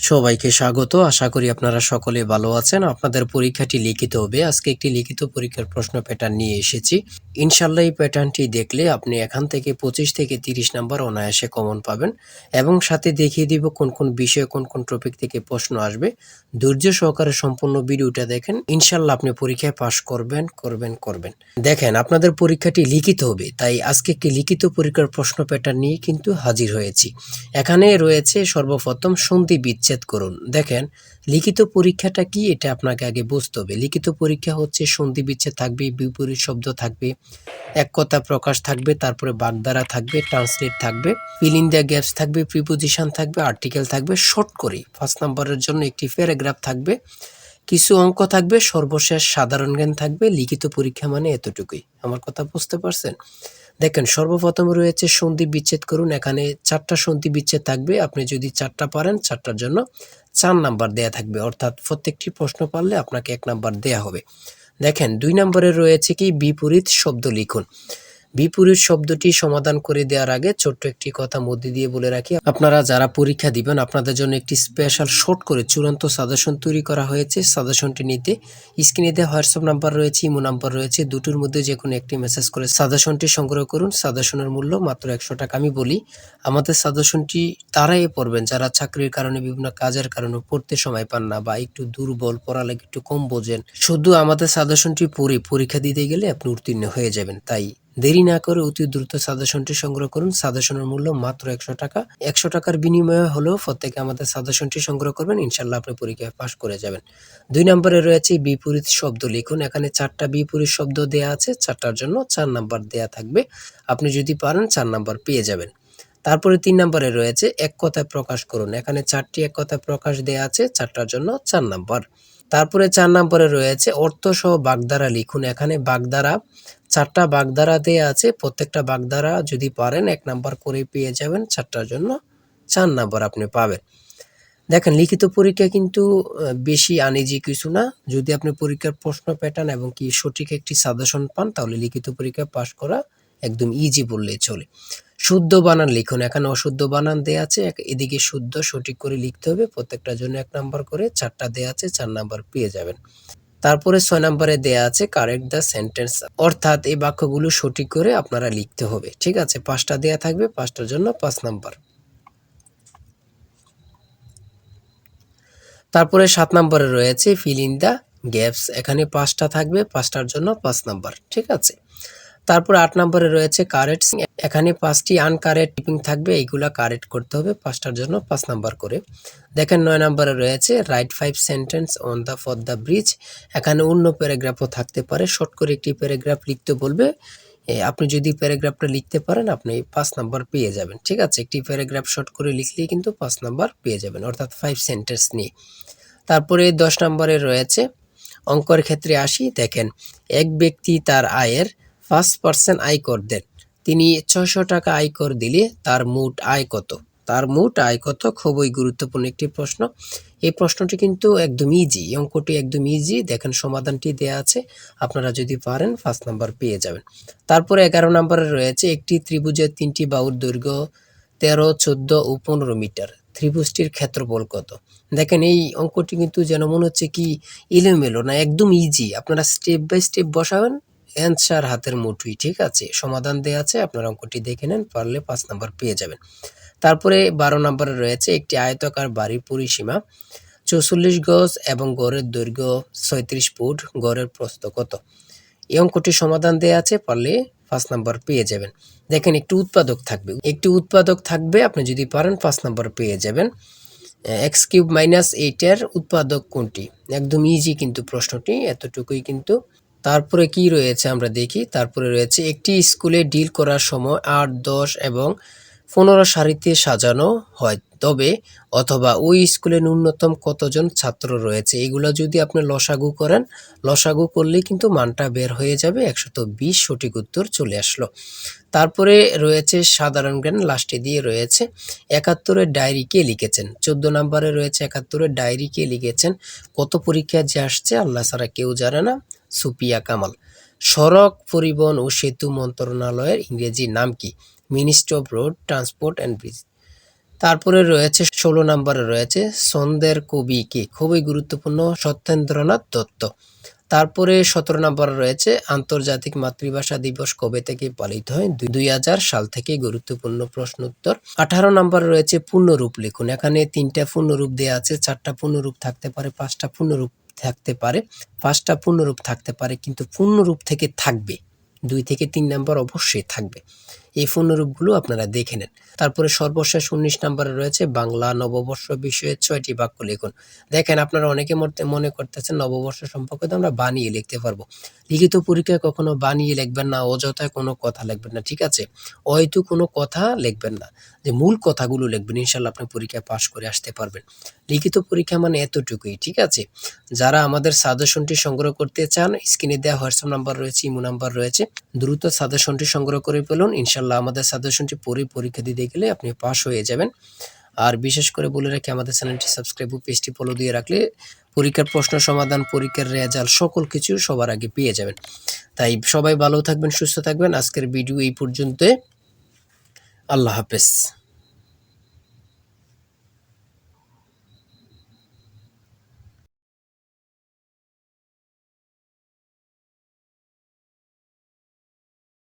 সবাইকে স্বাগত। আশা করি আপনারা সকলে ভালো আছেন। আপনাদের পরীক্ষাটি লিখিত হবে। আজকে একটি লিখিত পরীক্ষার প্রশ্ন প্যাটার্ন নিয়ে এসেছি। ইনশাআল্লাহ এই প্যাটার্নটি দেখলে আপনি এখান থেকে 25 থেকে 30 নাম্বার অনায়াসে কমন পাবেন এবং সাথে দেখিয়ে দিব কোন কোন বিষয়ে কোন কোন টপিক থেকে প্রশ্ন আসবে। ধৈর্য সহকারে সম্পূর্ণ ভিডিওটা দেখেন। ইনশাআল্লাহ আপনি পরীক্ষায় পাস করবেন। দেখেন আপনাদের পরীক্ষাটি লিখিত হবে। তাই আজকে একটি লিখিত পরীক্ষার প্রশ্ন প্যাটার্ন নিয়ে কিন্তু হাজির হয়েছি। এখানে রয়েছে সর্বপ্রথম সন্ধি বিচ্ছেদ করুন। দেখেন লিখিত পরীক্ষাটা কি এটা আপনাকে আগে বুঝতে হবে। লিখিত পরীক্ষা হচ্ছে সন্ধি বিচ্ছেদ থাকবে, বিপরীত শব্দ থাকবে, এক কথা প্রকাশ থাকবে, তারপরে বাগধারা থাকবে, ট্রান্সলেট থাকবে, ফিল ইন দ্য গ্যাপস থাকবে, প্রিপোজিশন থাকবে, আর্টিকেল থাকবে। শর্ট করে 5 নম্বরের জন্য একটি প্যারাগ্রাফ থাকবে, কিছু অঙ্ক থাকবে, সর্বশেষ সাধারণ জ্ঞান থাকবে। লিখিত পরীক্ষা মানে এতটুকুই। আমার কথা বুঝতে পারছেন? দেখেন সর্বপ্রথম রয়েছে সন্ধি বিচ্ছেদ করুন। এখানে 4টা সন্ধি বিচ্ছেদ থাকবে। আপনি যদি 4টা পারেন 4টার জন্য 4 নাম্বার দেয়া থাকবে, অর্থাৎ প্রত্যেকটি প্রশ্ন পারলে আপনাকে 1 নাম্বার দেয়া হবে। দেখেন 2 নম্বরে রয়েছে কি বিপরীত শব্দ লিখুন। বিপরীত শব্দটি সমাধান করে দেওয়ার আগে ছোট্ট একটি কথা মধ্যে দিয়ে বলে রাখি, আপনারা যারা পরীক্ষা দিবেন আপনাদের জন্য একটি স্পেশাল শর্ট করে চূড়ান্ত সাজেশন তৈরি করা হয়েছে। সাজেশনটি নিতে স্ক্রিনে দেওয়া হোয়াটসঅ্যাপ নাম্বার রয়েছে, ইমো নাম্বার রয়েছে, দুটোর মধ্যে যে কোনো একটি মেসেজ করে সাজেশনটি সংগ্রহ করুন। সাজেশনের মূল্য মাত্র 100 টাকা। আমি বলি আমাদের সাজেশনটি তারাই পড়বেন যারা চাকরির কারণে, বিভিন্ন কাজের কারণে পড়তে সময় পান না বা একটু দুর্বল, পড়ালেখা একটু কম বোঝেন। শুধু আমাদের সাজেশনটি পড়ে পরীক্ষা দিতে গেলে আপনি উত্তীর্ণ হয়ে যাবেন। তাই দেরি না করে অতি দ্রুত সাজেশনটি সংগ্রহ করুন। সাজেশনের মূল্য মাত্র 100 টাকা। 100 টাকার বিনিময়ে হলেও প্রত্যেকে আমাদের সাজেশনটি সংগ্রহ করবেন। ইনশাআল্লাহ আপনি পরীক্ষায় পাস করে যাবেন। 2 নম্বরে রয়েছে বিপরীত শব্দ লিখুন। এখানে 4টা বিপরীত শব্দ দেয়া আছে। 4টার জন্য 4 নাম্বার দেয়া থাকবে। আপনি যদি পারেন 4 নাম্বার পেয়ে যাবেন। তারপরে 3 নম্বরে রয়েছে এক কথায় প্রকাশ করুন। এখানে 4টি এক কথায় প্রকাশ দেয়া আছে। 4টার জন্য 4 নাম্বার। তারপরে 4 নম্বরে রয়েছে অর্থসহ বাগধারা লিখুন। এখানে বাগধারা 4টা বাগধারা দেয়া আছে। প্রত্যেকটা বাগধারা যদি পারেন 1 নাম্বার করে পেয়ে যাবেন। 4টার জন্য 4 নাম্বার আপনি পাবেন। দেখেন লিখিত পরীক্ষা কিন্তু বেশি আনইজি কিছু না। যদি আপনি পরীক্ষার প্রশ্ন প্যাটার্ন এবং কি সঠিক একটি সাজেশন পান তাহলে লিখিত পরীক্ষায় পাস করা একদম ইজি বললেই চলে। শুদ্ধ বানান লিখুন। এখানে অশুদ্ধ বানান দেয়া আছে। এদিকে শুদ্ধ সঠিক করে লিখতে হবে। প্রত্যেকটার জন্য 1 নাম্বার করে। 4টা দেয়া আছে, 4 নাম্বার পেয়ে যাবেন। তারপরে 6 নম্বরে দেয়া আছে কারেক্ট দ্য সেন্টেন্স, অর্থাৎ এই বাক্যগুলো সঠিক করে আপনারা লিখতে হবে। ঠিক আছে? 5টা দেয়া থাকবে, 5টার জন্য 5 নাম্বার। তারপরে 7 নম্বরে রয়েছে ফিল ইন দ্য গ্যাপস। এখানে 5টা থাকবে, 5টার জন্য 5 নাম্বার। ঠিক আছে? তারপরে 8 নম্বরে রয়েছে কারেক্ট। এখানে 5টি আনকারেক্ট টিপিং থাকবে, এইগুলা কারেক্ট করতে হবে। 5টার জন্য 5 নাম্বার করে। দেখেন 9 নম্বরে রয়েছে right 5 sentence on the for the bridge. এখানে অন্য প্যারাগ্রাফও থাকতে পারে। শর্ট করে একটি প্যারাগ্রাফ লিখতে বলবে। আপনি যদি প্যারাগ্রাফটা লিখতে পারেন আপনি 5 নাম্বার পেয়ে যাবেন। ঠিক আছে? একটি প্যারাগ্রাফ শর্ট করে লিখলেই কিন্তু 5 নাম্বার পেয়ে যাবেন, অর্থাৎ 5 সেন্টেন্স নিয়ে। তারপরে 10 নম্বরে রয়েছে অঙ্কের ক্ষেত্রে আসি। দেখেন এক ব্যক্তি তার আয়ের 5% আয়কর দেন। তিনি 600 টাকা আয়কর দিলে তার মোট আয় কত? তার মোট আয় কত? খুবই গুরুত্বপূর্ণ একটি প্রশ্ন। এই প্রশ্নটি কিন্তু একদম ইজি। এই অঙ্কটি একদম ইজি। দেখেন সমাধানটি দেয়া আছে। আপনারা যদি পারেন 5 নাম্বার পেয়ে যাবেন। তারপরে 11 নম্বরে রয়েছে একটি ত্রিভুজের 3টি বাহুর দৈর্ঘ্য 13, 14 ও 15 মিটার। ত্রিভুজটির ক্ষেত্রফল কত? দেখেন এই অঙ্কটি কিন্তু যেন মনে হচ্ছে কি এলোমেলো না, একদম ইজি। আপনারা স্টেপ বাই স্টেপ বসাবেন, অ্যান্সার হাতের মুঠোয়। ঠিক আছে? সমাধান দেয়া আছে, আপনারা অঙ্কটি দেখে নেন, পারলে 5 নাম্বার পেয়ে যাবেন। তারপরে 12 নম্বরে রয়েছে একটি আয়তাকার বাড়ির পরিসীমা 44 গজ এবং গড়ের দৈর্ঘ্য 36 ফুট, গড়ের প্রস্থ কত? এই অঙ্কটির সমাধান দেয়া আছে, পারলে 5 নাম্বার পেয়ে যাবেন। দেখেন একটি উৎপাদক থাকবে, আপনি যদি পারেন 5 নাম্বার পেয়ে যাবেন। x³ - 8 এর উৎপাদক কোনটি? একদম ইজি কিন্তু প্রশ্নটি, এতটুকুই কিন্তু। তারপরে কি রয়েছে আমরা দেখি। তারপরে রয়েছে একটি স্কুলে ডিল করার সময় 8, 10 এবং 15 সারিতে সাজানো হয়, তবে অথবা ওই স্কুলে ন্যূনতম কতজন ছাত্র রয়েছে? এগুলো যদি আপনি লসাগু করেন, লসাগু করলেই কিন্তু মানটা বের হয়ে যাবে। 120 সঠিক উত্তর চলে আসলো। তারপরে রয়েছে সাধারণ জ্ঞান, লাস্টে দিয়ে রয়েছে 71 ডায়েরি কে লিখেছেন। 14 নম্বরে রয়েছে 71 ডায়েরি কে লিখেছেন। কত পরীক্ষায় যে আসছে আল্লাহ ছাড়া কেউ জানে না। সুপিয়া কামাল। সড়ক পরিবহন ও সেতু মন্ত্রণালয়ের ইংরেজি নাম কি? Ministry of road transport and bridge. তারপরে রয়েছে ১৬ নম্বরে রয়েছে ছন্দের কবি কে? খুবই গুরুত্বপূর্ণ, সত্যেন্দ্রনাথ দত্ত। তারপরে ১৭ নম্বরে রয়েছে আন্তর্জাতিক মাতৃভাষা দিবস কবে থেকে পালিত হয়? ২০০০ সাল থেকে। গুরুত্বপূর্ণ প্রশ্ন উত্তর। ১৮ নম্বরে রয়েছে পূর্ণরূপ লিখুন। এখানে ৩টা পূর্ণরূপ দেয়া আছে, ৪টা পূর্ণরূপ থাকতে পারে, ৫টা পূর্ণরূপ থাকতে পারে, ৫টা পূর্ণরূপ থাকতে পারে, কিন্তু পূর্ণরূপ থেকে থাকবে ২ থেকে ৩ নাম্বার অবশ্যই থাকবে। এই পূর্ণরূপগুলো আপনারা দেখে নেন। তারপরে সর্বশেষ ১৯ নম্বরে রয়েছে বাংলা নববর্ষ বিষয়ে ৬টি বাক্য লিখুন। দেখেন, আপনারা অনেকে মনে করতেছেন নববর্ষ সম্পর্কে তো আমরা বানিয়ে লিখতে পারবো। লিখিত পরীক্ষায় কখনো বানিয়ে লিখবেন না, অযথায় কোনো কথা লিখবেন না, ঠিক আছে? হয়তো কোনো কথা লিখবেন না, যে মূল কথাগুলো লিখবেন, ইনশাল্লাহ আপনি পরীক্ষায় পাশ করে আসতে পারবেন। লিখিত পরীক্ষা মানে এতটুকুই, ঠিক আছে? যারা আমাদের সাজেশনটি সংগ্রহ করতে চান, স্ক্রিনে দেওয়া হোয়াটসঅ্যাপ নাম্বার রয়েছে, ইমো নাম্বার রয়েছে, দ্রুত সাজেশনটি সংগ্রহ করে ফেলুন। ইনশাল্লাহ আমাদের সাজেশনটি পড়ে পরীক্ষা দিতে গেলে আপনি পাশ হয়ে যাবেন। আর বিশেষ করে বলে রাখি, আমাদের চ্যানেলটি সাবস্ক্রাইব ও পেজটি ফলো দিয়ে রাখলে পরীক্ষার প্রশ্ন সমাধান, পরীক্ষার রেজাল্ট সকল কিছু সবার আগে পেয়ে যাবেন। তাই সবাই ভালো থাকবেন, সুস্থ থাকবেন। আজকের ভিডিও এই পর্যন্ত। আল্লাহ হাফেজ।